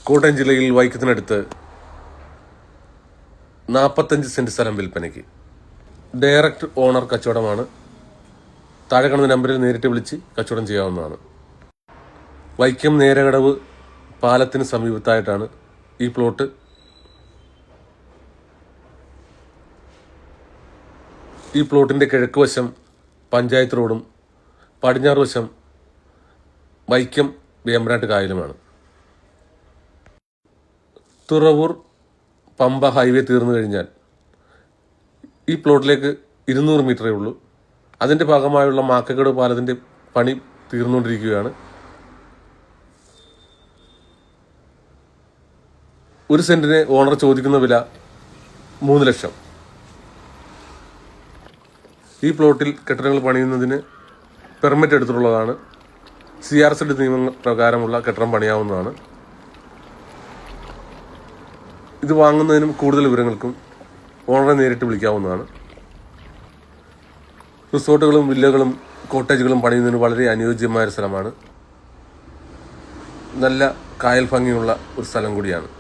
കോട്ടയം ജില്ലയിൽ വൈക്കത്തിനടുത്ത് 45 സെന്റ് സ്ഥലം വിൽപ്പനയ്ക്ക്. ഡയറക്റ്റ് ഓണർ കച്ചവടമാണ്. താഴെ കാണുന്ന നമ്പറിൽ നേരിട്ട് വിളിച്ച് കച്ചവടം ചെയ്യാവുന്നതാണ്. വൈക്കം നേരകടവ് പാലത്തിന് സമീപത്തായിട്ടാണ് ഈ പ്ലോട്ട്. ഈ പ്ലോട്ടിൻ്റെ കിഴക്ക് വശം പഞ്ചായത്ത് റോഡും പടിഞ്ഞാറ് വശം വൈക്കം വേമ്പനാട്ട് കായലുമാണ്. തുറവൂർ പമ്പ ഹൈവേ തീർന്നു കഴിഞ്ഞാൽ ഈ പ്ലോട്ടിലേക്ക് 200 മീറ്ററേ ഉള്ളൂ. അതിൻ്റെ ഭാഗമായുള്ള മാക്കക്കട് പാലത്തിൻ്റെ പണി തീർന്നുകൊണ്ടിരിക്കുകയാണ്. ഒരു സെന്റിന് ഓണർ ചോദിക്കുന്ന വില 3 ലക്ഷം. ഈ പ്ലോട്ടിൽ കെട്ടിടങ്ങൾ പണിയുന്നതിന് പെർമിറ്റ് എടുത്തിട്ടുള്ളതാണ്. CRZ നിയമങ്ങൾ പ്രകാരമുള്ള കെട്ടിടം പണിയാവുന്നതാണ്. ഇത് വാങ്ങുന്നതിനും കൂടുതൽ വിവരങ്ങൾക്കും ഓണറെ നേരിട്ട് വിളിക്കാവുന്നതാണ്. റിസോർട്ടുകളും വില്ലകളും കോട്ടേജുകളും പണിയുന്നതിന് വളരെ അനുയോജ്യമായ ഒരു സ്ഥലമാണ്. നല്ല കായൽ ഭംഗിയുള്ള ഒരു സ്ഥലം കൂടിയാണ്.